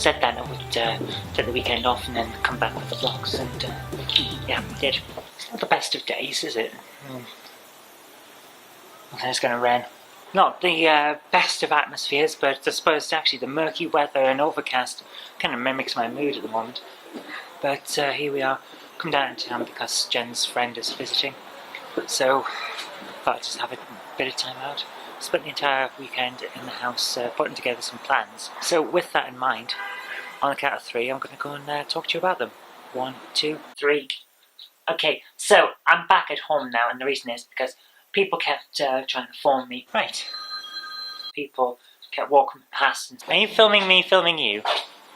said that I would take the weekend off and then come back with the vlogs, and yeah, I did. It's not the best of days, is it? Okay, it's going to rain. Not the best of atmospheres, but I suppose actually the murky weather and overcast kind of mimics my mood at the moment. But here we are, come down to town because Jen's friend is visiting, so I thought I'd just have a bit of time out. Spent the entire weekend in the house putting together some plans. So with that in mind, on the count of 3, I'm going to go and talk to you about them. 1, 2, 3. Okay, so I'm back at home now, and the reason is because people kept trying to phone me. Right. People kept walking past and... Are you filming me filming you?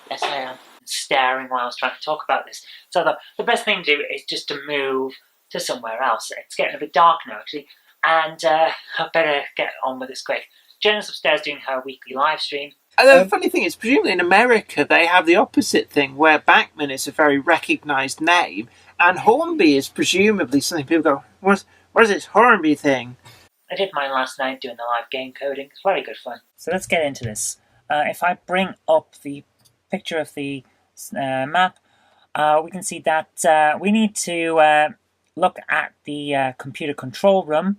Yes, I am. Staring while I was trying to talk about this. So I thought the best thing to do is just to move to somewhere else. It's getting a bit dark now, actually, and I better get on with this quick. Jen's upstairs doing her weekly live stream. And the funny thing is, presumably in America, they have the opposite thing, where Bachman is a very recognised name, and Hornby is presumably something people go, what is this Hornby thing? I did mine last night doing the live game coding. It's very good fun. So let's get into this. If I bring up the picture of the map, we can see that we need to look at the computer control room,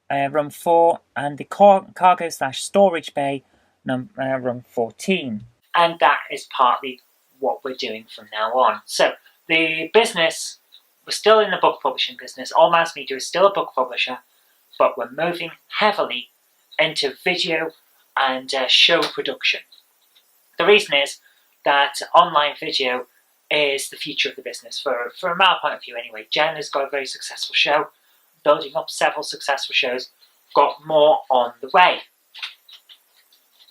room 4, and the cargo/storage bay, room 14. And that is partly what we're doing from now on. So the business, we're still in the book publishing business. All Mass Media is still a book publisher, but we're moving heavily into video and show production. The reason is that online video is the future of the business, from our point of view anyway. Jen has got a very successful show, building up several successful shows, got more on the way.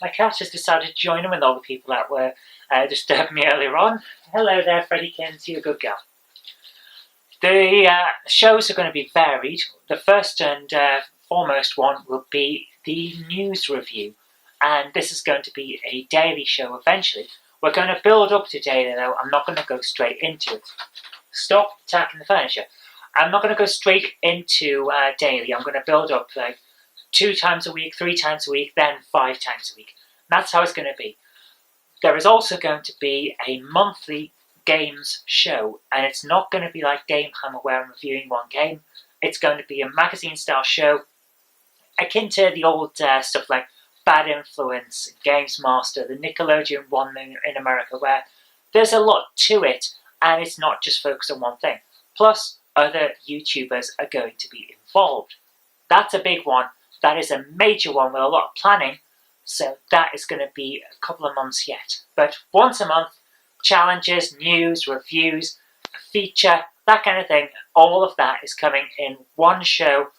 My cat has decided to join in with all the people that were disturbing me earlier on. Hello there, Freddie Kins, you're a good girl. The shows are going to be varied. The first and foremost one will be the news review, and this is going to be a daily show eventually. We're going to build up to daily though. I'm not going to go straight into it. Stop attacking the furniture. I'm not going to go straight into daily. I'm going to build up like 2 times a week, 3 times a week, then 5 times a week. That's how it's going to be. There is also going to be a monthly games show, and it's not going to be like Game Hammer where I'm reviewing one game. It's going to be a magazine style show akin to the old stuff like Bad Influence, Games Master, the Nickelodeon one in America, where there's a lot to it and it's not just focused on one thing. Plus, other YouTubers are going to be involved. That's a big one. That is a major one with a lot of planning, so that is going to be a couple of months yet. But once a month, challenges, news, reviews, a feature, that kind of thing, all of that is coming in one show.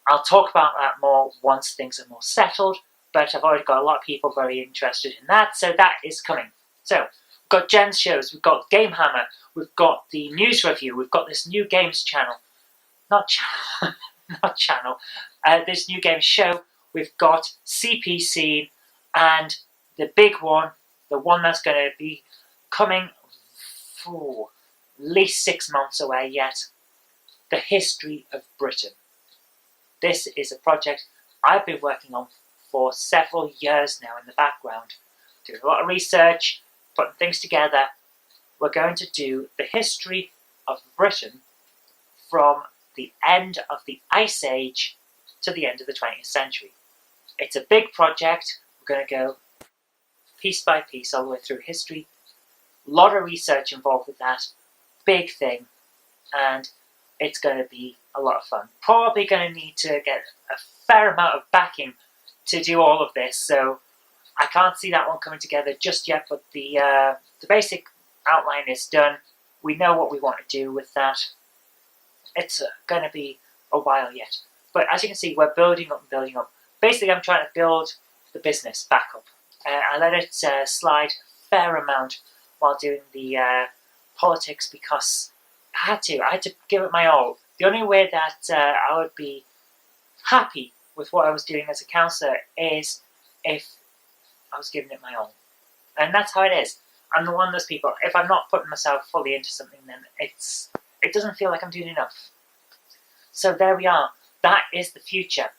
I'll talk about that more once things are more settled, but I've already got a lot of people very interested in that, so that is coming. So, we've got Jen's shows, we've got Game Hammer, we've got the news review, we've got this new games channel. Not channel, this new games show, we've got CP Scene, and the big one, the one that's going to be coming for at least 6 months away yet, the history of Britain. This is a project I've been working on for several years now in the background, doing a lot of research, putting things together. We're going to do the history of Britain from the end of the Ice Age to the end of the 20th century. It's a big project. We're going to go piece by piece all the way through history. A lot of research involved with that. Big thing. And it's going to be a lot of fun. Probably going to need to get a fair amount of backing to do all of this, so I can't see that one coming together just yet, but the basic outline is done. We know what we want to do with that. It's going to be a while yet. But as you can see, we're building up and building up. Basically, I'm trying to build the business back up. I let it slide a fair amount while doing the politics because I had to give it my all. The only way that I would be happy with what I was doing as a counsellor is if I was giving it my all. And that's how it is. I'm the one of those people, if I'm not putting myself fully into something, then it doesn't feel like I'm doing enough. So there we are. That is the future.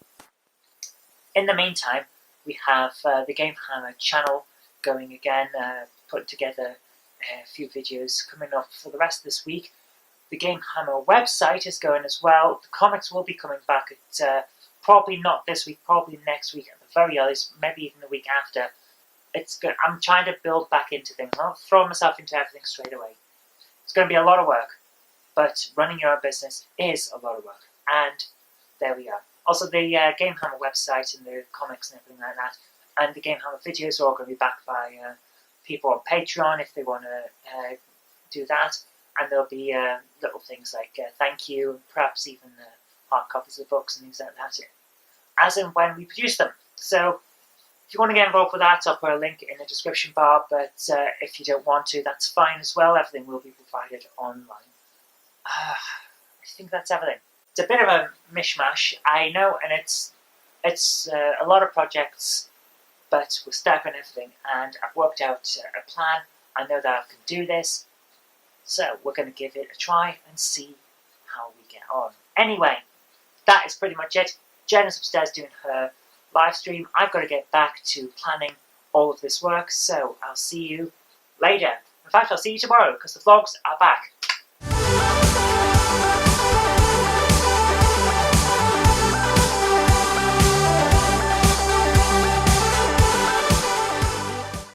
In the meantime, we have the Game Hammer channel going again, putting together a few videos coming up for the rest of this week. The Game Hammer website is going as well. The comics will be coming back at probably not this week, probably next week at the very earliest, maybe even the week after. It's good. I'm trying to build back into things. I'm not throwing myself into everything straight away. It's going to be a lot of work, but running your own business is a lot of work. And there we are. Also, the Game Hammer website and the comics and everything like that, and the Game Hammer videos are all going to be backed by people on Patreon if they want to do that. And there'll be little things like thank you, and perhaps even hard copies of the books and things like that, as and when we produce them. So if you want to get involved with that, I'll put a link in the description bar, but if you don't want to, that's fine as well. Everything will be provided online. I think that's everything. It's a bit of a mishmash, I know, and it's a lot of projects, but we're stuck on everything, and I've worked out a plan. I know that I can do this, so we're going to give it a try and see how we get on. Anyway, that is pretty much it. Jen is upstairs doing her live stream. I've got to get back to planning all of this work, so I'll see you later. In fact, I'll see you tomorrow, because the vlogs are back.